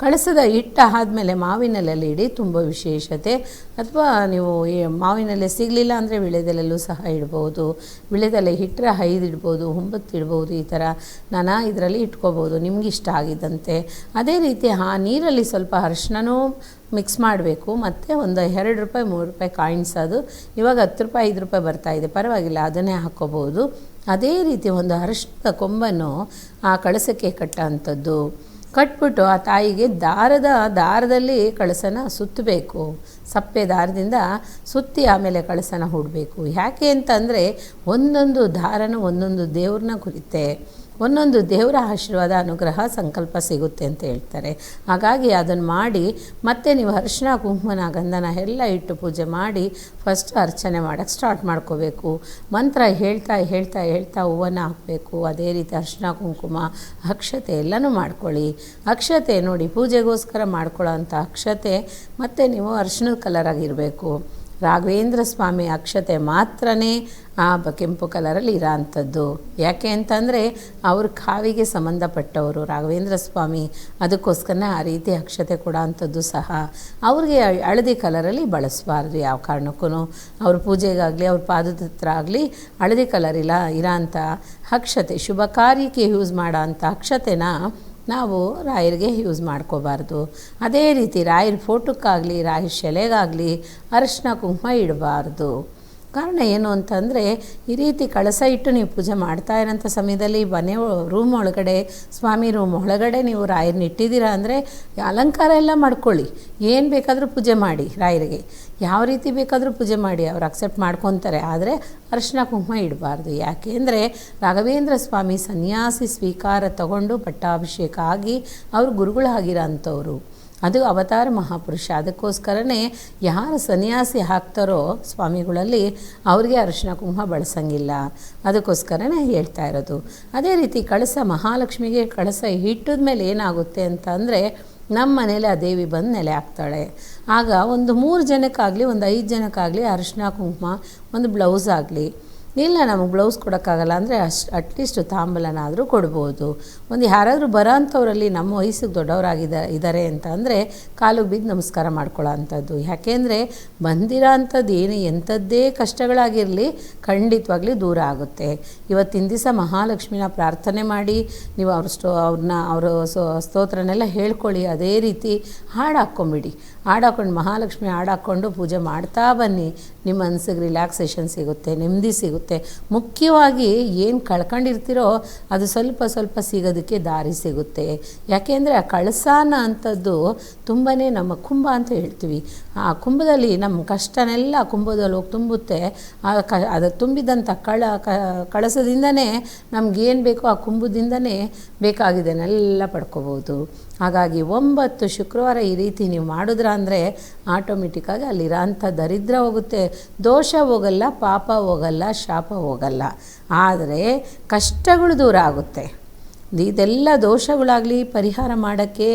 ಕಳಸದ ಹಿಟ್ಟು ಆದಮೇಲೆ ಮಾವಿನೆಲೆಯಲ್ಲಿ ಇಡಿ, ತುಂಬ ವಿಶೇಷತೆ. ಅಥವಾ ನೀವು ಮಾವಿನೆಲೆ ಸಿಗಲಿಲ್ಲ ಅಂದರೆ ವಿಳೆದೆಲೆಲ್ಲೂ ಸಹ ಇಡ್ಬೋದು. ವಿಳೆದೆಲೆ ಇಟ್ಟರೆ 5 ಇಡ್ಬೋದು, 9 ಇಡ್ಬೋದು. ಈ ಥರ ನಾನಾ ಇದರಲ್ಲಿ ಇಟ್ಕೋಬೋದು ನಿಮ್ಗೆ ಇಷ್ಟ ಆಗಿದ್ದಂತೆ. ಅದೇ ರೀತಿ ಆ ನೀರಲ್ಲಿ ಸ್ವಲ್ಪ ಅರಿಶಿನನೂ ಮಿಕ್ಸ್ ಮಾಡಬೇಕು. ಮತ್ತು ಒಂದು 2 ರೂಪಾಯಿ 3 ರೂಪಾಯಿ ಕಾಯಿನ್ಸ್, ಅದು ಇವಾಗ 10 ರೂಪಾಯಿ 5 ರೂಪಾಯಿ ಬರ್ತಾಯಿದೆ, ಪರವಾಗಿಲ್ಲ, ಅದನ್ನೇ ಹಾಕ್ಕೋಬೋದು. ಅದೇ ರೀತಿ ಒಂದು ಅರಿಶಿನದ ಕೊಂಬನ್ನು ಆ ಕಳಸಕ್ಕೆ ಕಟ್ಟೋಂಥದ್ದು. ಕಟ್ಬಿಟ್ಟು ಆ ತಾಯಿಗೆ ದಾರದಲ್ಲಿ ಕಳಸನ ಸುತ್ತಬೇಕು. ಸಪ್ಪೆ ದಾರದಿಂದ ಸುತ್ತಿ ಆಮೇಲೆ ಕಳಸನ ಹೂಡಬೇಕು. ಯಾಕೆ ಅಂತಂದರೆ ಒಂದೊಂದು ದಾರನೂ ಒಂದೊಂದು ದೇವ್ರನ್ನ ಕುರಿತೆ, ಒಂದೊಂದು ದೇವರ ಆಶೀರ್ವಾದ ಅನುಗ್ರಹ ಸಂಕಲ್ಪ ಸಿಗುತ್ತೆ ಅಂತ ಹೇಳ್ತಾರೆ. ಹಾಗಾಗಿ ಅದನ್ನು ಮಾಡಿ ಮತ್ತೆ ನೀವು ಅರಿಶಿನ ಕುಂಕುಮನ ಗಂಧನ ಎಲ್ಲ ಇಟ್ಟು ಪೂಜೆ ಮಾಡಿ ಫಸ್ಟ್ ಅರ್ಚನೆ ಮಾಡೋಕ್ಕೆ ಸ್ಟಾರ್ಟ್ ಮಾಡ್ಕೋಬೇಕು. ಮಂತ್ರ ಹೇಳ್ತಾ ಹೇಳ್ತಾ ಹೇಳ್ತಾ ಹೂವನ್ನು ಹಾಕಬೇಕು. ಅದೇ ರೀತಿ ಅರಿಶಿನ ಕುಂಕುಮ ಅಕ್ಷತೆ ಎಲ್ಲನೂ ಮಾಡ್ಕೊಳ್ಳಿ. ಅಕ್ಷತೆ ನೋಡಿ, ಪೂಜೆಗೋಸ್ಕರ ಮಾಡ್ಕೊಳ್ಳೋ ಅಂಥ ಅಕ್ಷತೆ ಮತ್ತು ನೀವು ಅರಿಶಿನದ ಕಲರಾಗಿರಬೇಕು. ರಾಘವೇಂದ್ರ ಸ್ವಾಮಿ ಅಕ್ಷತೆ ಮಾತ್ರನೇ ಆ ಕೆಂಪು ಕಲರಲ್ಲಿ ಇರೋ ಅಂಥದ್ದು. ಯಾಕೆ ಅಂತಂದರೆ ಅವ್ರ ಕಾವಿಗೆ ಸಂಬಂಧಪಟ್ಟವರು ರಾಘವೇಂದ್ರ ಸ್ವಾಮಿ, ಅದಕ್ಕೋಸ್ಕರನೇ ಆ ರೀತಿ ಅಕ್ಷತೆ ಕೊಡೋ ಅಂಥದ್ದು ಸಹ. ಅವ್ರಿಗೆ ಹಳದಿ ಕಲರಲ್ಲಿ ಬಳಸಬಾರ್ದು ಯಾವ ಕಾರಣಕ್ಕೂ. ಅವ್ರ ಪೂಜೆಗಾಗಲಿ ಅವ್ರ ಪಾದದ ಹತ್ರ ಆಗಲಿ ಹಳದಿ ಕಲರ್ ಇರೋ ಅಂಥ ಅಕ್ಷತೆ, ಶುಭ ಕಾರ್ಯಕ್ಕೆ ಯೂಸ್ ಮಾಡೋ ಅಂಥ ಅಕ್ಷತೆನ ನಾವು ರಾಯರಿಗೆ ಯೂಸ್ ಮಾಡ್ಕೋಬಾರ್ದು. ಅದೇ ರೀತಿ ರಾಯರ ಫೋಟೋಕ್ಕಾಗಲಿ ರಾಯರ ಶೆಲೆಗಾಗಲಿ ಅರಿಶಿನ ಕುಂಕುಮ ಇಡಬಾರ್ದು. ಕಾರಣ ಏನು ಅಂತಂದರೆ, ಈ ರೀತಿ ಕಳಸ ಇಟ್ಟು ನೀವು ಪೂಜೆ ಮಾಡ್ತಾ ಇರೋಂಥ ಸಮಯದಲ್ಲಿ ಮನೆ ರೂಮ್ ಒಳಗಡೆ, ಸ್ವಾಮಿ ರೂಮ್ ಒಳಗಡೆ ನೀವು ರಾಯರನ್ನ ಇಟ್ಟಿದ್ದೀರಾ ಅಂದರೆ ಅಲಂಕಾರ ಎಲ್ಲ ಮಾಡ್ಕೊಳ್ಳಿ. ಏನು ಬೇಕಾದರೂ ಪೂಜೆ ಮಾಡಿ, ರಾಯರಿಗೆ ಯಾವ ರೀತಿ ಬೇಕಾದರೂ ಪೂಜೆ ಮಾಡಿ, ಅವ್ರು ಅಕ್ಸೆಪ್ಟ್ ಮಾಡ್ಕೊತಾರೆ. ಆದರೆ ಅರಿಶಿನ ಕುಂಕುಮ ಇಡಬಾರ್ದು. ಯಾಕೆ ಅಂದರೆ ರಾಘವೇಂದ್ರ ಸ್ವಾಮಿ ಸನ್ಯಾಸಿ ಸ್ವೀಕಾರ ತಗೊಂಡು ಪಟ್ಟಾಭಿಷೇಕ ಆಗಿ ಅವರು ಗುರುಗಳಾಗಿರೋ ಅಂಥವ್ರು. ಅದು ಅವತಾರ ಮಹಾಪುರುಷ. ಅದಕ್ಕೋಸ್ಕರನೇ ಯಾರು ಸನ್ಯಾಸಿ ಹಾಕ್ತಾರೋ ಸ್ವಾಮಿಗಳಲ್ಲಿ ಅವ್ರಿಗೆ ಅರಿಶಿನ ಕುಂಕುಮ ಬಳಸಂಗಿಲ್ಲ. ಅದಕ್ಕೋಸ್ಕರನೇ ಹೇಳ್ತಾ ಇರೋದು. ಅದೇ ರೀತಿ ಕಳಸ ಮಹಾಲಕ್ಷ್ಮಿಗೆ ಕಳಸ ಇಟ್ಟಿದ ಮೇಲೆ ಏನಾಗುತ್ತೆ ಅಂತ ಅಂದರೆ, ನಮ್ಮ ಮನೇಲಿ ಆ ದೇವಿ ಬಂದು ನೆಲೆ ಹಾಕ್ತಾಳೆ. ಆಗ ಒಂದು 3 ಜನಕ್ಕಾಗಲಿ ಒಂದು 5 ಜನಕ್ಕಾಗಲಿ ಅರಿಶಿನ ಕುಂಕುಮ, ಒಂದು ಬ್ಲೌಸ್ ಆಗಲಿ, ಇಲ್ಲ ನಮಗೆ ಬ್ಲೌಸ್ ಕೊಡೋಕ್ಕಾಗಲ್ಲ ಅಂದರೆ ಅಟ್ಲೀಸ್ಟ್ ತಾಂಬೂಲನಾದರೂ ಕೊಡ್ಬೋದು. ಒಂದು ಯಾರಾದರೂ ಬರೋ ಅಂಥವರಲ್ಲಿ ನಮ್ಮ ವಯಸ್ಸಿಗೆ ದೊಡ್ಡವರಾಗಿದ್ದಾರೆ ಅಂತ ಅಂದರೆ ಕಾಲಿಗೆ ಬಿದ್ದು ನಮಸ್ಕಾರ ಮಾಡ್ಕೊಳ್ಳೋ ಅಂಥದ್ದು. ಯಾಕೆಂದರೆ ಬಂದಿರೋ ಅಂಥದ್ದು ಏನು ಎಂಥದ್ದೇ ಕಷ್ಟಗಳಾಗಿರಲಿ ಖಂಡಿತವಾಗ್ಲಿ ದೂರ ಆಗುತ್ತೆ. ಇವತ್ತಿನ ದಿವಸ ಮಹಾಲಕ್ಷ್ಮಿನ ಪ್ರಾರ್ಥನೆ ಮಾಡಿ ನೀವು ಅವ್ರ ಸ್ತೋತ್ರನೆಲ್ಲ ಹೇಳ್ಕೊಳ್ಳಿ. ಅದೇ ರೀತಿ ಹಾಡು ಹಾಕ್ಕೊಂಬಿಡಿ. ಹಾಡು ಹಾಕ್ಕೊಂಡು ಮಹಾಲಕ್ಷ್ಮಿ ಹಾಡು ಹಾಕ್ಕೊಂಡು ಪೂಜೆ ಮಾಡ್ತಾ ಬನ್ನಿ. ನಿಮ್ಮ ಮನಸ್ಸಿಗೆ ರಿಲ್ಯಾಕ್ಸೇಷನ್ ಸಿಗುತ್ತೆ, ನೆಮ್ಮದಿ ಸಿಗುತ್ತೆ. ಮುಖ್ಯವಾಗಿ ಏನು ಕಳ್ಕೊಂಡಿರ್ತೀರೋ ಅದು ಸ್ವಲ್ಪ ಸ್ವಲ್ಪ ಸಿಗೋದಕ್ಕೆ ದಾರಿ ಸಿಗುತ್ತೆ. ಯಾಕೆಂದರೆ ಆ ಕಳಸಾನ ಅಂಥದ್ದು ತುಂಬಾ ನಮ್ಮ ಕುಂಭ ಅಂತ ಹೇಳ್ತೀವಿ. ಆ ಕುಂಭದಲ್ಲಿ ನಮ್ಮ ಕಷ್ಟನೆಲ್ಲ ಕುಂಭದಲ್ಲಿ ಹೋಗಿ ತುಂಬುತ್ತೆ. ಅದು ತುಂಬಿದಂಥ ಕಳಸದಿಂದನೇ ನಮಗೇನು ಬೇಕೋ ಆ ಕುಂಭದಿಂದನೇ ಬೇಕಾಗಿದ್ದನ್ನೆಲ್ಲ ಪಡ್ಕೋಬೋದು. ಹಾಗಾಗಿ 9 ಶುಕ್ರವಾರ ಈ ರೀತಿ ನೀವು ಮಾಡಿದ್ರ ಅಂದರೆ ಆಟೋಮೆಟಿಕ್ಕಾಗಿ ಅಲ್ಲಿರೋ ಅಂಥ ದರಿದ್ರ ಹೋಗುತ್ತೆ. ದೋಷ ಹೋಗಲ್ಲ, ಪಾಪ ಹೋಗಲ್ಲ, ಶಾಪ ಹೋಗಲ್ಲ, ಆದರೆ ಕಷ್ಟಗಳು ದೂರ ಆಗುತ್ತೆ. ಇದೆಲ್ಲ ದೋಷಗಳಾಗಲಿ ಪರಿಹಾರ ಮಾಡೋಕ್ಕೆ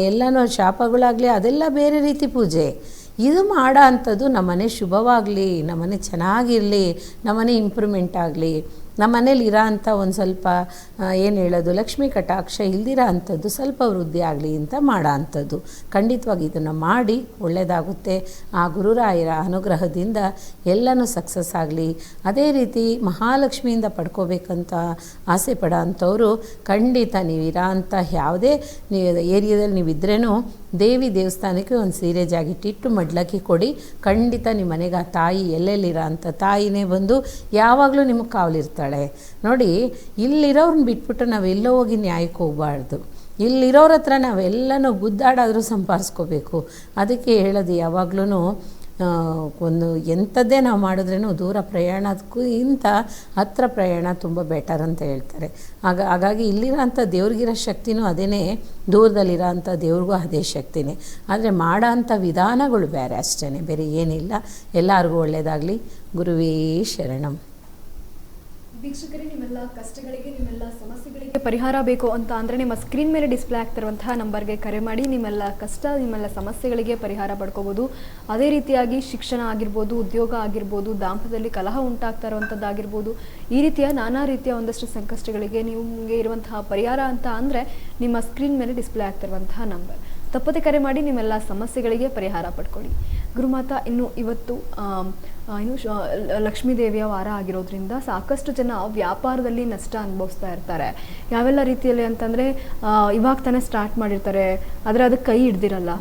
ಎಲ್ಲನೂ ಶಾಪಗಳಾಗಲಿ ಅದೆಲ್ಲ ಬೇರೆ ರೀತಿ ಪೂಜೆ. ಇದು ಮಾಡೋ ಅಂಥದ್ದು ನಮ್ಮನೆ ಶುಭವಾಗಲಿ, ನಮ್ಮನೆ ಚೆನ್ನಾಗಿರಲಿ, ನಮ್ಮನೆ ಇಂಪ್ರೂವ್ಮೆಂಟ್ ಆಗಲಿ, ನಮ್ಮ ಮನೇಲಿ ಇರೋ ಅಂಥ ಒಂದು ಸ್ವಲ್ಪ ಏನು ಹೇಳೋದು ಲಕ್ಷ್ಮೀ ಕಟಾಕ್ಷ ಇಲ್ದಿರೋ ಅಂಥದ್ದು ಸ್ವಲ್ಪ ವೃದ್ಧಿ ಆಗಲಿ ಅಂತ ಮಾಡೋ ಅಂಥದ್ದು. ಖಂಡಿತವಾಗಿ ಇದನ್ನು ಮಾಡಿ ಒಳ್ಳೆಯದಾಗುತ್ತೆ. ಆ ಗುರುರಾಯರ ಅನುಗ್ರಹದಿಂದ ಎಲ್ಲನೂ ಸಕ್ಸಸ್ ಆಗಲಿ. ಅದೇ ರೀತಿ ಮಹಾಲಕ್ಷ್ಮಿಯಿಂದ ಪಡ್ಕೋಬೇಕಂತ ಆಸೆ ಪಡೋ ಅಂಥವರು ಖಂಡಿತ ನೀವು ಇರೋ ಅಂಥ ಯಾವುದೇ ಏರಿಯಾದಲ್ಲಿ ನೀವಿದ್ರೇನೂ ದೇವಿ ದೇವಸ್ಥಾನಕ್ಕೆ ಒಂದು ಸೀರೆ ಜಾಗಿಟ್ಟಿಟ್ಟು ಮಡ್ಲಕ್ಕಿ ಕೊಡಿ. ಖಂಡಿತ ನಿಮ್ಮ ಮನೆಗೆ ಆ ತಾಯಿ ಎಲ್ಲೆಲ್ಲಿರೋ ಅಂಥ ತಾಯಿನೇ ಬಂದು ಯಾವಾಗಲೂ ನಿಮಗೆ ಕಾವಲಿರ್ತಾಳೆ. ನೋಡಿ, ಇಲ್ಲಿರೋರನ್ನ ಬಿಟ್ಬಿಟ್ಟು ನಾವೆಲ್ಲೋ ಹೋಗಿ ನ್ಯಾಯಕ್ಕೆ ಹೋಗಬಾರ್ದು. ಇಲ್ಲಿರೋರ ಹತ್ರ ನಾವೆಲ್ಲನೂ ಗುದ್ದಾಡಾದರೂ ಸಂಪಾದಿಸ್ಕೋಬೇಕು. ಅದಕ್ಕೆ ಹೇಳೋದು ಯಾವಾಗಲೂ ಒಂದು ಎಂಥದ್ದೇ ನಾವು ಮಾಡಿದ್ರೇನು ದೂರ ಪ್ರಯಾಣಕ್ಕೂ ಇಂಥ ಹತ್ತಿರ ಪ್ರಯಾಣ ತುಂಬ ಬೆಟರ್ ಅಂತ ಹೇಳ್ತಾರೆ. ಹಾಗಾಗಿ ಇಲ್ಲಿರೋ ಅಂಥ ದೇವ್ರಿಗಿರೋ ಶಕ್ತಿನೂ ಅದೇ, ದೂರದಲ್ಲಿರೋ ಅಂಥ ದೇವ್ರಿಗೂ ಅದೇ ಶಕ್ತಿನೇ. ಆದರೆ ಮಾಡೋ ಅಂಥ ವಿಧಾನಗಳು ಬೇರೆ ಅಷ್ಟೇ, ಬೇರೆ ಏನಿಲ್ಲ. ಎಲ್ಲರಿಗೂ ಒಳ್ಳೆಯದಾಗಲಿ. ಗುರುವೇ ಶರಣಂ. ವೀಕ್ಷಕರೇ, ನಿಮ್ಮೆಲ್ಲ ಕಷ್ಟಗಳಿಗೆ, ನಿಮ್ಮೆಲ್ಲ ಸಮಸ್ಯೆಗಳಿಗೆ ಪರಿಹಾರ ಬೇಕು ಅಂತ ಅಂದರೆ ನಿಮ್ಮ ಸ್ಕ್ರೀನ್ ಮೇಲೆ ಡಿಸ್ಪ್ಲೇ ಆಗ್ತಿರುವಂತಹ ನಂಬರ್ಗೆ ಕರೆ ಮಾಡಿ ನಿಮ್ಮೆಲ್ಲ ಕಷ್ಟ, ನಿಮ್ಮೆಲ್ಲ ಸಮಸ್ಯೆಗಳಿಗೆ ಪರಿಹಾರ ಪಡ್ಕೋಬೋದು. ಅದೇ ರೀತಿಯಾಗಿ ಶಿಕ್ಷಣ ಆಗಿರ್ಬೋದು, ಉದ್ಯೋಗ ಆಗಿರ್ಬೋದು, ದಾಂಪತ್ಯದಲ್ಲಿ ಕಲಹ ಉಂಟಾಗ್ತಾ ಇರುವಂಥದ್ದಾಗಿರ್ಬೋದು, ಈ ರೀತಿಯ ನಾನಾ ರೀತಿಯ ಒಂದಷ್ಟು ಸಂಕಷ್ಟಗಳಿಗೆ ನಿಮಗೆ ಇರುವಂತಹ ಪರಿಹಾರ ಅಂತ ಅಂದರೆ ನಿಮ್ಮ ಸ್ಕ್ರೀನ್ ಮೇಲೆ ಡಿಸ್ಪ್ಲೇ ಆಗ್ತಿರುವಂತಹ ನಂಬರ್. ತಪ್ಪದೆ ಕರೆ ಮಾಡಿ ನಿಮ್ಮೆಲ್ಲ ಸಮಸ್ಯೆಗಳಿಗೆ ಪರಿಹಾರ ಪಡ್ಕೊಳ್ಳಿ. ಗುರುಮಾತಾ, ಇನ್ನು ಇವತ್ತು ಲಕ್ಷ್ಮೀ ದೇವಿಯ ವಾರ ಆಗಿರೋದ್ರಿಂದ ಸಾಕಷ್ಟು ಜನ ವ್ಯಾಪಾರದಲ್ಲಿ ನಷ್ಟ ಅನುಭವಿಸ್ತಾ ಇರ್ತಾರೆ. ಯಾವೆಲ್ಲ ರೀತಿಯಲ್ಲಿ ಅಂತಂದರೆ, ಇವಾಗ ತಾನೇ ಸ್ಟಾರ್ಟ್ ಮಾಡಿರ್ತಾರೆ, ಆದರೆ ಅದಕ್ಕೆ ಕೈ ಹಿಡ್ದಿರಲ್ಲ.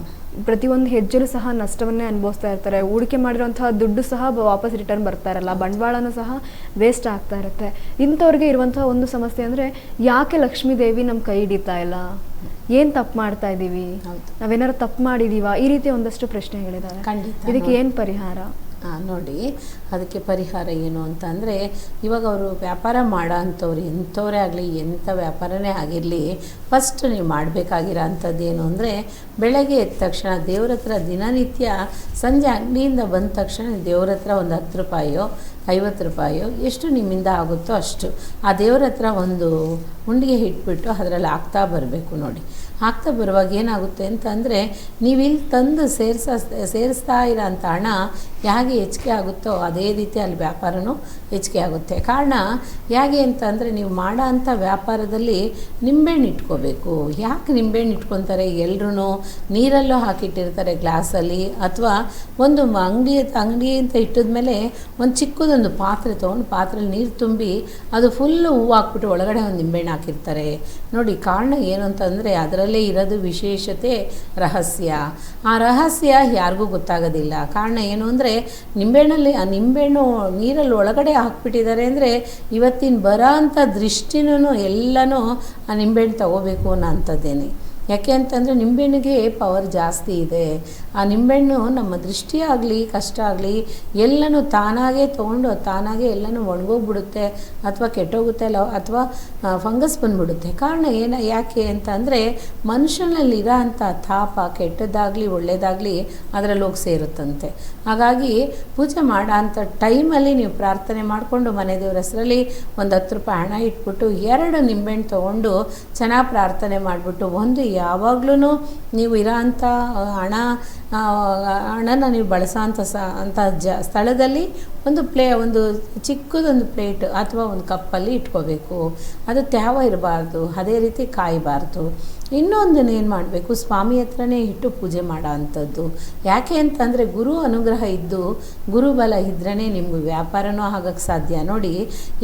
ಪ್ರತಿಯೊಂದು ಹೆಜ್ಜೆಲೂ ಸಹ ನಷ್ಟವನ್ನೇ ಅನುಭವಿಸ್ತಾ ಇರ್ತಾರೆ. ಹೂಡಿಕೆ ಮಾಡಿರುವಂತಹ ದುಡ್ಡು ಸಹ ವಾಪಸ್ ರಿಟರ್ನ್ ಬರ್ತಾ ಇರಲ್ಲ, ಬಂಡವಾಳನೂ ಸಹ ವೇಸ್ಟ್ ಆಗ್ತಾ ಇರುತ್ತೆ. ಇಂಥವ್ರಿಗೆ ಇರುವಂತಹ ಒಂದು ಸಮಸ್ಯೆ ಅಂದರೆ, ಯಾಕೆ ಲಕ್ಷ್ಮೀ ದೇವಿ ನಮ್ಮ ಕೈ ಹಿಡಿತಾ ಇಲ್ಲ, ಏನು ತಪ್ಪು ಮಾಡ್ತಾ ಇದ್ದೀವಿ, ನಾವೇನಾದ್ರು ತಪ್ಪು ಮಾಡಿದೀವಾ, ಈ ರೀತಿ ಒಂದಷ್ಟು ಪ್ರಶ್ನೆಗಳಿದ್ದಾವೆ. ಇದಕ್ಕೆ ಏನು ಪರಿಹಾರ? ನೋಡಿ, ಅದಕ್ಕೆ ಪರಿಹಾರ ಏನು ಅಂತ ಅಂದರೆ, ಇವಾಗ ಅವರು ವ್ಯಾಪಾರ ಮಾಡೋ ಅಂಥವ್ರು ಎಂಥವರೇ ಆಗಲಿ, ಎಂಥ ವ್ಯಾಪಾರನೇ ಆಗಿರಲಿ, ಫಸ್ಟ್ ನೀವು ಮಾಡಬೇಕಾಗಿರೋ ಅಂಥದ್ದು ಏನು ಅಂದರೆ, ಬೆಳಗ್ಗೆ ಎದ್ದ ತಕ್ಷಣ ದೇವ್ರ ಹತ್ರ ದಿನನಿತ್ಯ ಸಂಜೆ ಅಂಗಡಿಯಿಂದ ಬಂದ ತಕ್ಷಣ ದೇವ್ರ ಹತ್ರ ಒಂದು 10 ರೂಪಾಯೋ 50 ರೂಪಾಯೋ ಎಷ್ಟು ನಿಮ್ಮಿಂದ ಆಗುತ್ತೋ ಅಷ್ಟು ಆ ದೇವ್ರ ಹತ್ರ ಒಂದು ಉಂಡಿಗೆ ಇಟ್ಬಿಟ್ಟು ಅದರಲ್ಲಿ ಹಾಕ್ತಾ ಬರಬೇಕು. ನೋಡಿ, ಹಾಕ್ತಾ ಬರುವಾಗ ಏನಾಗುತ್ತೆ ಅಂತ ಅಂದರೆ, ನೀವು ಇಲ್ಲಿ ತಂದು ಸೇರಿಸ್ತಾ ಇರೋ ಅಂಥ ಹಣ ಹೇಗೆ ಹೆಚ್ಚಿಗೆ ಆಗುತ್ತೋ ಅದೇ ರೀತಿ ಅಲ್ಲಿ ವ್ಯಾಪಾರನೂ ಹೆಚ್ಚಿಗೆ ಆಗುತ್ತೆ. ಕಾರಣ ಹೇಗೆ ಅಂತ ಅಂದರೆ, ನೀವು ಮಾಡೋ ಅಂಥ ವ್ಯಾಪಾರದಲ್ಲಿ ನಿಂಬೆಹಣ್ಣು ಇಟ್ಕೋಬೇಕು. ಯಾಕೆ ನಿಂಬೆಹಣ್ಣು ಇಟ್ಕೊತಾರೆ? ಎಲ್ಲರೂ ನೀರಲ್ಲೂ ಹಾಕಿಟ್ಟಿರ್ತಾರೆ ಗ್ಲಾಸಲ್ಲಿ, ಅಥವಾ ಒಂದು ಅಂಗಡಿ ಅಂತ ಇಟ್ಟಿದ್ಮೇಲೆ ಒಂದು ಚಿಕ್ಕದೊಂದು ಪಾತ್ರೆ ತೊಗೊಂಡು ಪಾತ್ರೆಯಲ್ಲಿ ನೀರು ತುಂಬಿ ಅದು ಫುಲ್ಲು ಹೂವು ಹಾಕ್ಬಿಟ್ಟು ಒಳಗಡೆ ಒಂದು ನಿಂಬೆಹಣ್ಣು ಹಾಕಿರ್ತಾರೆ. ನೋಡಿ, ಕಾರಣ ಏನು ಅಂತಂದರೆ, ಅದರಲ್ಲೇ ಇರೋದು ವಿಶೇಷತೆ, ರಹಸ್ಯ. ಆ ರಹಸ್ಯ ಯಾರಿಗೂ ಗೊತ್ತಾಗೋದಿಲ್ಲ. ಕಾರಣ ಏನು ಅಂದರೆ, ನಿಂಬೆಹಣ್ಣಲ್ಲಿ ಆ ನಿಂಬೆಹಣ್ಣು ನೀರಲ್ಲಿ ಒಳಗಡೆ ಹಾಕ್ಬಿಟ್ಟಿದ್ದಾರೆ ಅಂದರೆ, ಇವತ್ತಿನ ಬರೋ ಅಂಥ ದೃಷ್ಟಿನೂ ಎಲ್ಲನೂ ಆ ನಿಂಬೆಹಣ್ಣು ತಗೋಬೇಕು ಅನ್ನೋ ಅಂಥದ್ದೇನೆ. ಯಾಕೆ ಅಂತಂದರೆ, ನಿಂಬೆಹಣ್ಣಿಗೆ ಪವರ್ ಜಾಸ್ತಿ ಇದೆ. ಆ ನಿಂಬೆಹಣ್ಣು ನಮ್ಮ ದೃಷ್ಟಿ ಆಗಲಿ ಕಷ್ಟ ಆಗಲಿ ಎಲ್ಲನೂ ತಾನಾಗೇ ತೊಗೊಂಡು ತಾನಾಗೇ ಎಲ್ಲನೂ ಒಣಗೋಗ್ಬಿಡುತ್ತೆ, ಅಥವಾ ಕೆಟ್ಟೋಗುತ್ತೆ, ಅಥವಾ ಫಂಗಸ್ ಬಂದುಬಿಡುತ್ತೆ. ಕಾರಣ ಯಾಕೆ ಅಂತ ಅಂದರೆ, ಮನುಷ್ಯನಲ್ಲಿರೋ ಅಂಥ ತಾಪ ಕೆಟ್ಟದ್ದಾಗಲಿ ಒಳ್ಳೆಯದಾಗಲಿ ಅದರಲ್ಲಿ ಹೋಗಿ ಸೇರುತ್ತಂತೆ. ಹಾಗಾಗಿ ಪೂಜೆ ಮಾಡೋ ಅಂಥ ಟೈಮಲ್ಲಿ ನೀವು ಪ್ರಾರ್ಥನೆ ಮಾಡಿಕೊಂಡು ಮನೆ ದೇವ್ರ ಹೆಸರಲ್ಲಿ ಒಂದು 10 ರೂಪಾಯಿ ಹಣ ಇಟ್ಬಿಟ್ಟು 2 ನಿಂಬೆಹಣ್ಣು ತೊಗೊಂಡು ಚೆನ್ನಾಗಿ ಪ್ರಾರ್ಥನೆ ಮಾಡಿಬಿಟ್ಟು, ಒಂದು ಯಾವಾಗಲೂ ನೀವು ಇರೋ ಅಂಥ ಹಣನ ನೀವು ಬಳಸೋ ಅಂಥ ಸ್ಥಳದಲ್ಲಿ ಒಂದು ಚಿಕ್ಕದೊಂದು ಪ್ಲೇಟ್ ಅಥವಾ ಒಂದು ಕಪ್ಪಲ್ಲಿ ಇಟ್ಕೋಬೇಕು. ಅದು ತ್ಯಾವ ಇರಬಾರ್ದು, ಅದೇ ರೀತಿ ಕಾಯಬಾರ್ದು. ಇನ್ನೊಂದನ್ನು ಏನು ಮಾಡಬೇಕು, ಸ್ವಾಮಿ ಹತ್ರನೇ ಇಟ್ಟು ಪೂಜೆ ಮಾಡೋ ಅಂಥದ್ದು. ಯಾಕೆ ಅಂತಂದರೆ, ಗುರು ಅನುಗ್ರಹ ಇದ್ದು ಗುರುಬಲ ಇದ್ರೇ ನಿಮ್ಗೆ ವ್ಯಾಪಾರನೂ ಆಗೋಕ್ಕೆ ಸಾಧ್ಯ. ನೋಡಿ,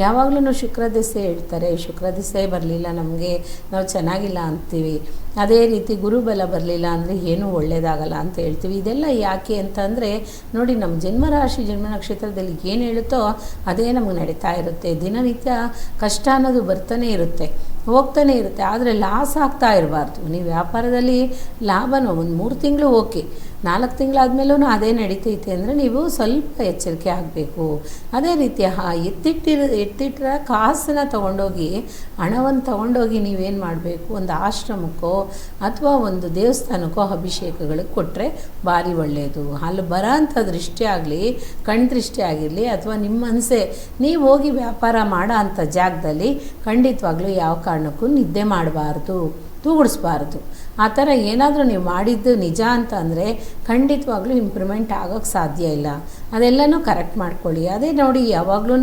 ಯಾವಾಗಲೂ ಶುಕ್ರ ದಿಸೆ ಹೇಳ್ತಾರೆ, ಶುಕ್ರ ದಿಸೆ ಬರಲಿಲ್ಲ ನಮಗೆ, ನಾವು ಚೆನ್ನಾಗಿಲ್ಲ ಅಂತೀವಿ. ಅದೇ ರೀತಿ ಗುರುಬಲ ಬರಲಿಲ್ಲ ಅಂದರೆ ಏನೂ ಒಳ್ಳೆಯದಾಗಲ್ಲ ಅಂತ ಹೇಳ್ತೀವಿ. ಇದೆಲ್ಲ ಯಾಕೆ ಅಂತಂದರೆ, ನೋಡಿ, ನಮ್ಮ ಜನ್ಮರಾಶಿ ಜನ್ಮ ನಕ್ಷತ್ರದಲ್ಲಿ ಏನು ಹೇಳುತ್ತೋ ಅದೇ ನಮಗೆ ನಡೀತಾ ಇರುತ್ತೆ. ದಿನನಿತ್ಯ ಕಷ್ಟ ಅನ್ನೋದು ಬರ್ತಾನೆ ಇರುತ್ತೆ, ಹೋಗ್ತಾನೆ ಇರುತ್ತೆ. ಆದರೆ ಲಾಸ್ ಆಗ್ತಾ ಇರಬಾರ್ದು. ನೀವು ವ್ಯಾಪಾರದಲ್ಲಿ ಲಾಭನೂ ಒಂದು 3 ತಿಂಗಳು ಓಕೆ, 4 ತಿಂಗಳಾದ್ಮೇಲೂ ಅದೇ ನಡೀತೈತೆ ಅಂದರೆ ನೀವು ಸ್ವಲ್ಪ ಎಚ್ಚರಿಕೆ ಆಗಬೇಕು. ಅದೇ ರೀತಿ ಎತ್ತಿಟ್ಟಿರೋ ಕಾಸನ್ನು ತೊಗೊಂಡೋಗಿ, ಹಣವನ್ನು ತೊಗೊಂಡೋಗಿ ನೀವೇನು ಮಾಡಬೇಕು, ಒಂದು ಆಶ್ರಮಕ್ಕೋ ಅಥವಾ ಒಂದು ದೇವಸ್ಥಾನಕ್ಕೋ ಅಭಿಷೇಕಗಳಿಗೆ ಕೊಟ್ಟರೆ ಭಾರಿ ಒಳ್ಳೆಯದು. ಅಲ್ಲಿ ಬರೋ ಅಂಥ ದೃಷ್ಟಿ ಆಗಲಿ, ಕಣ್ಣು ದೃಷ್ಟಿ ಆಗಿರಲಿ, ಅಥವಾ ನಿಮ್ಮ ಮನಸ್ಸೇ ನೀವು ಹೋಗಿ ವ್ಯಾಪಾರ ಮಾಡೋ ಅಂಥ ಜಾಗದಲ್ಲಿ ಖಂಡಿತವಾಗ್ಲೂ ಯಾವ ಕಾರಣಕ್ಕೂ ನಿದ್ದೆ ಮಾಡಬಾರ್ದು, ತೂಗುಡಿಸ್ಬಾರ್ದು. ಆ ಥರ ಏನಾದರೂ ನೀವು ಮಾಡಿದ್ದು ನಿಜ ಅಂತ ಅಂದರೆ ಖಂಡಿತವಾಗ್ಲೂ ಇಂಪ್ರೂವ್ಮೆಂಟ್ ಆಗೋಕ್ಕೆ ಸಾಧ್ಯ ಇಲ್ಲ. ಅದೆಲ್ಲನೂ ಕರೆಕ್ಟ್ ಮಾಡ್ಕೊಳ್ಳಿ. ಅದೇ ನೋಡಿ, ಯಾವಾಗಲೂ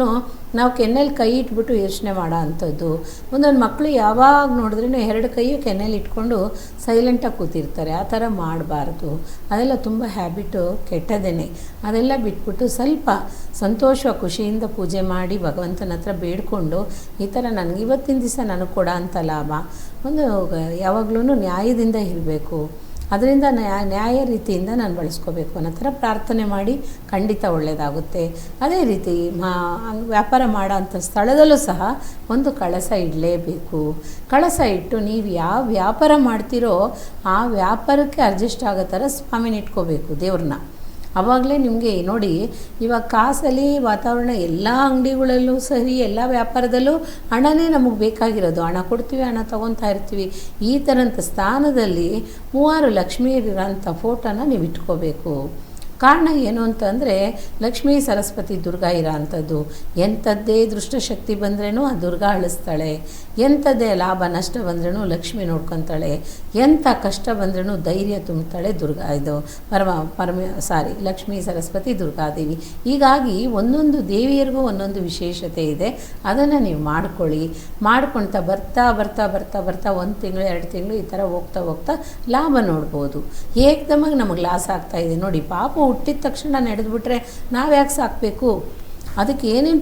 ನಾವು ಕೆನ್ನೆಯಲ್ಲಿ ಕೈ ಇಟ್ಬಿಟ್ಟು ಯೋಚನೆ ಮಾಡೋ ಅಂಥದ್ದು. ಒಂದೊಂದು ಮಕ್ಕಳು ಯಾವಾಗ ನೋಡಿದ್ರೂ 2 ಕೈ ಕೆನ್ನೆಯಲ್ಲಿ ಇಟ್ಕೊಂಡು ಸೈಲೆಂಟಾಗಿ ಕೂತಿರ್ತಾರೆ. ಆ ಥರ ಮಾಡಬಾರ್ದು. ಅದೆಲ್ಲ ತುಂಬ ಹ್ಯಾಬಿಟು, ಕೆಟ್ಟದೇನೆ. ಅದೆಲ್ಲ ಬಿಟ್ಬಿಟ್ಟು ಸ್ವಲ್ಪ ಸಂತೋಷ ಖುಷಿಯಿಂದ ಪೂಜೆ ಮಾಡಿ ಭಗವಂತನ ಹತ್ರ ಬೇಡಿಕೊಂಡು, ಈ ಥರ ನನಗೆ ಇವತ್ತಿನ ದಿವಸ ನನಗೆ ಕೊಡೋ ಅಂಥ ಲಾಭ ಒಂದು ಯಾವಾಗಲೂ ನ್ಯಾಯದಿಂದ ಇರಬೇಕು, ಅದರಿಂದ ನ್ಯಾಯ ರೀತಿಯಿಂದ ನಾನು ಬಳಸ್ಕೋಬೇಕು ಅನ್ನೋ ಥರ ಪ್ರಾರ್ಥನೆ ಮಾಡಿ ಖಂಡಿತ ಒಳ್ಳೆಯದಾಗುತ್ತೆ. ಅದೇ ರೀತಿ ವ್ಯಾಪಾರ ಮಾಡೋ ಅಂಥ ಸ್ಥಳದಲ್ಲೂ ಸಹ ಒಂದು ಕಳಸ ಇಡಲೇಬೇಕು. ಕಳಸ ಇಟ್ಟು ನೀವು ಯಾವ ವ್ಯಾಪಾರ ಮಾಡ್ತೀರೋ ಆ ವ್ಯಾಪಾರಕ್ಕೆ ಅಡ್ಜಸ್ಟ್ ಆಗೋ ಥರ ಸ್ವಾಮಿನ ಇಟ್ಕೋಬೇಕು, ದೇವ್ರನ್ನ. ಆವಾಗಲೇ ನಿಮಗೆ ನೋಡಿ, ಇವಾಗ ಕಾಸಲ್ಲಿ ವಾತಾವರಣ ಎಲ್ಲ ಅಂಗಡಿಗಳಲ್ಲೂ ಸರಿ, ಎಲ್ಲ ವ್ಯಾಪಾರದಲ್ಲೂ ಹಣನೇ ನಮಗೆ ಬೇಕಾಗಿರೋದು. ಹಣ ಕೊಡ್ತೀವಿ, ಹಣ ತೊಗೊತಾ ಇರ್ತೀವಿ. ಈ ಥರಂಥ ಸ್ಥಾನದಲ್ಲಿ 3 ಲಕ್ಷ್ಮೀ ಇರೋಂಥ ಫೋಟೋನ ನೀವು ಇಟ್ಕೋಬೇಕು. ಕಾರಣ ಏನು ಅಂತಂದರೆ ಲಕ್ಷ್ಮೀ ಸರಸ್ವತಿ ದುರ್ಗಾ ಇರೋ ಅಂಥದ್ದು. ಎಂಥದ್ದೇ ದುಷ್ಟಶಕ್ತಿ ಬಂದ್ರೂ ಆ ದುರ್ಗಾ ಅಳಿಸ್ತಾಳೆ, ಎಂಥದ್ದೇ ಲಾಭ ನಷ್ಟ ಬಂದ್ರೂ ಲಕ್ಷ್ಮಿ ನೋಡ್ಕೊತಾಳೆ, ಎಂಥ ಕಷ್ಟ ಬಂದ್ರೂ ಧೈರ್ಯ ತುಂಬ್ತಾಳೆ ಲಕ್ಷ್ಮೀ ಸರಸ್ವತಿ ದುರ್ಗಾದೇವಿ. ಹೀಗಾಗಿ ಒಂದೊಂದು ದೇವಿಯರಿಗೂ ಒಂದೊಂದು ವಿಶೇಷತೆ ಇದೆ. ಅದನ್ನು ನೀವು ಮಾಡ್ಕೊಳ್ಳಿ. ಮಾಡ್ಕೊಳ್ತಾ ಬರ್ತಾ ಬರ್ತಾ ಬರ್ತಾ ಬರ್ತಾ 1 ತಿಂಗಳು 2 ತಿಂಗಳು ಈ ಥರ ಹೋಗ್ತಾ ಹೋಗ್ತಾ ಲಾಭ ನೋಡ್ಬೋದು. ಏಕದಮಾಗಿ ನಮಗೆ ಲಾಸ್ ಆಗ್ತಾಯಿದೆ ನೋಡಿ. ಪಾಪ ಹುಟ್ಟಿದ ತಕ್ಷಣ ನಡೆದ್ಬಿಟ್ರೆ ನಾವು ಯಾಕೆ ಸಾಕಬೇಕು? ಅದಕ್ಕೆ ಏನೇನು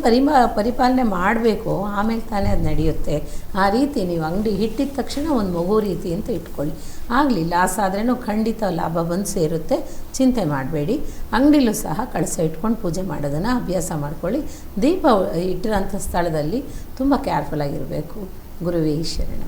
ಪರಿಪಾಲನೆ ಮಾಡಬೇಕು, ಆಮೇಲೆ ತಾನೇ ಅದು ನಡೆಯುತ್ತೆ. ಆ ರೀತಿ ನೀವು ಅಂಗಡಿ ಇಟ್ಟಿದ ತಕ್ಷಣ ಒಂದು ಮಗು ರೀತಿ ಅಂತ ಇಟ್ಕೊಳ್ಳಿ. ಆಗಲಿ ಲಾಸ್ ಆದ್ರೂ ಖಂಡಿತ ಲಾಭ ಬಂದು ಸೇರುತ್ತೆ, ಚಿಂತೆ ಮಾಡಬೇಡಿ. ಅಂಗಡಿಲೂ ಸಹ ಕಳಸ ಇಟ್ಕೊಂಡು ಪೂಜೆ ಮಾಡೋದನ್ನು ಅಭ್ಯಾಸ ಮಾಡ್ಕೊಳ್ಳಿ. ದೀಪ ಇಟ್ಟಿರೋಂಥ ಸ್ಥಳದಲ್ಲಿ ತುಂಬ ಕೇರ್ಫುಲ್ಲಾಗಿರಬೇಕು. ಗುರುವೇ ಶರಣ.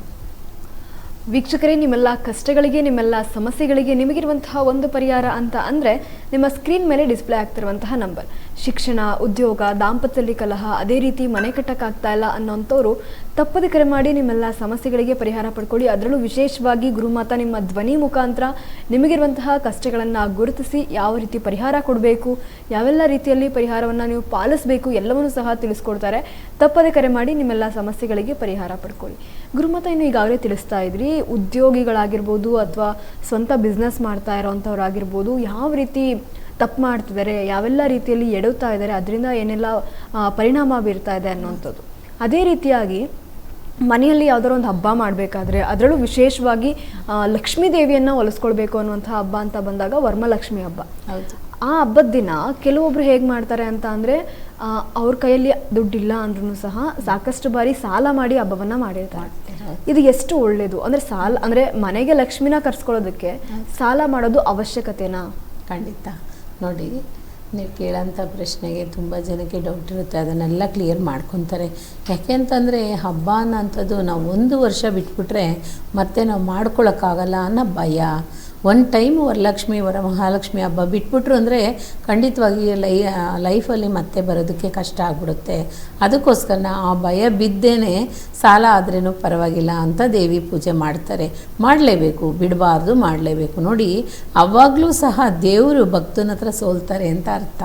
ವೀಕ್ಷಕರೇ, ನಿಮ್ಮೆಲ್ಲ ಕಷ್ಟಗಳಿಗೆ, ನಿಮ್ಮೆಲ್ಲ ಸಮಸ್ಯೆಗಳಿಗೆ ನಿಮಗಿರುವಂತಹ ಒಂದು ಪರಿಹಾರ ಅಂತ ಅಂದರೆ ನಿಮ್ಮ ಸ್ಕ್ರೀನ್ ಮೇಲೆ ಡಿಸ್ಪ್ಲೇ ಆಗ್ತಿರುವಂತಹ ನಂಬರ್. ಶಿಕ್ಷಣ, ಉದ್ಯೋಗ, ದಾಂಪತ್ಯದಲ್ಲಿ ಕಲಹ, ಅದೇ ರೀತಿ ಮನೆ ಕಟ್ಟಕ್ಕಾಗ್ತಾ ಇಲ್ಲ ಅನ್ನೋಂಥವ್ರು ತಪ್ಪದೆ ಕರೆ ಮಾಡಿ ನಿಮ್ಮೆಲ್ಲ ಸಮಸ್ಯೆಗಳಿಗೆ ಪರಿಹಾರ ಪಡ್ಕೊಳ್ಳಿ. ಅದರಲ್ಲೂ ವಿಶೇಷವಾಗಿ ಗುರುಮಾತಾ ನಿಮ್ಮ ಧ್ವನಿ ಮುಖಾಂತರ ನಿಮಗಿರುವಂತಹ ಕಷ್ಟಗಳನ್ನು ಗುರುತಿಸಿ ಯಾವ ರೀತಿ ಪರಿಹಾರ ಕೊಡಬೇಕು, ಯಾವೆಲ್ಲ ರೀತಿಯಲ್ಲಿ ಪರಿಹಾರವನ್ನು ನೀವು ಪಾಲಿಸಬೇಕು ಎಲ್ಲವನ್ನೂ ಸಹ ತಿಳಿಸ್ಕೊಡ್ತಾರೆ. ತಪ್ಪದೆ ಕರೆ ಮಾಡಿ ನಿಮ್ಮೆಲ್ಲ ಸಮಸ್ಯೆಗಳಿಗೆ ಪರಿಹಾರ ಪಡ್ಕೊಳ್ಳಿ. ಗುರುಮಾತಾ, ಇನ್ನು ಈಗಾಗಲೇ ತಿಳಿಸ್ತಾ ಇದ್ರಿ, ಉದ್ಯೋಗಿಗಳಾಗಿರ್ಬೋದು ಅಥವಾ ಸ್ವಂತ ಬಿಸ್ನೆಸ್ ಮಾಡ್ತಾ ಇರೋವಂಥವ್ರಾಗಿರ್ಬೋದು ಯಾವ ರೀತಿ ತಪ್ಪು ಮಾಡ್ತಿದ್ದಾರೆ, ಯಾವೆಲ್ಲ ರೀತಿಯಲ್ಲಿ ಎಡುತ್ತಾ ಇದ್ದಾರೆ, ಅದರಿಂದ ಏನೆಲ್ಲ ಪರಿಣಾಮ ಬೀರ್ತಾ ಇದೆ ಅನ್ನೋವಂಥದ್ದು. ಅದೇ ರೀತಿಯಾಗಿ ಮನೆಯಲ್ಲಿ ಯಾವುದಾದ್ರು ಒಂದು ಹಬ್ಬ ಮಾಡಬೇಕಾದ್ರೆ, ಅದರಲ್ಲೂ ವಿಶೇಷವಾಗಿ ಲಕ್ಷ್ಮೀ ದೇವಿಯನ್ನು ಒಲಿಸ್ಕೊಳ್ಬೇಕು ಅನ್ನುವಂಥ ಹಬ್ಬ ಅಂತ ಬಂದಾಗ ವರಮಹಾಲಕ್ಷ್ಮಿ ಹಬ್ಬ. ಹೌದು. ಆ ಹಬ್ಬದ ದಿನ ಕೆಲವೊಬ್ರು ಹೇಗೆ ಮಾಡ್ತಾರೆ ಅಂತ ಅಂದರೆ, ಅವ್ರ ಕೈಯಲ್ಲಿ ದುಡ್ಡಿಲ್ಲ ಅಂದ್ರೂ ಸಹ ಸಾಕಷ್ಟು ಬಾರಿ ಸಾಲ ಮಾಡಿ ಹಬ್ಬವನ್ನು ಮಾಡಿರ್ತಾರೆ. ಇದು ಎಷ್ಟು ಒಳ್ಳೆಯದು ಅಂದರೆ ಸಾಲ ಅಂದರೆ ಮನೆಗೆ ಲಕ್ಷ್ಮಿನ ಕರ್ಸ್ಕೊಳ್ಳೋದಕ್ಕೆ ಸಾಲ ಮಾಡೋದು ಅವಶ್ಯಕತೆನಾ? ಖಂಡಿತ. ನೋಡಿ, ನೀವು ಕೇಳೋಂಥ ಪ್ರಶ್ನೆಗೆ ತುಂಬ ಜನಕ್ಕೆ ಡೌಟ್ ಇರುತ್ತೆ. ಅದನ್ನೆಲ್ಲ ಕ್ಲಿಯರ್ ಮಾಡ್ಕೊತಾರೆ. ಯಾಕೆಂತಂದರೆ ಹಬ್ಬ ಅನ್ನೋಂಥದ್ದು ನಾವು 1 ವರ್ಷ ಬಿಟ್ಬಿಟ್ರೆ ಮತ್ತೆ ನಾವು ಮಾಡ್ಕೊಳಕ್ಕಾಗಲ್ಲ ಅನ್ನೋ ಭಯ. ಒಂದು ಟೈಮ್ ವರಮಹಾಲಕ್ಷ್ಮಿ ಹಬ್ಬ ಬಿಟ್ಬಿಟ್ರು ಅಂದರೆ ಖಂಡಿತವಾಗಿ ಲೈಫಲ್ಲಿ ಮತ್ತೆ ಬರೋದಕ್ಕೆ ಕಷ್ಟ ಆಗ್ಬಿಡುತ್ತೆ. ಅದಕ್ಕೋಸ್ಕರ ಆ ಭಯ ಬಿದ್ದೇನೆ ಸಾಲ ಆದ್ರೇನೂ ಪರವಾಗಿಲ್ಲ ಅಂತ ದೇವಿ ಪೂಜೆ ಮಾಡ್ತಾರೆ. ಮಾಡಲೇಬೇಕು, ಬಿಡಬಾರ್ದು, ಮಾಡಲೇಬೇಕು. ನೋಡಿ, ಅವಾಗಲೂ ಸಹ ದೇವರು ಭಕ್ತನ ಹತ್ರ ಸೋಲ್ತಾರೆ ಅಂತ ಅರ್ಥ.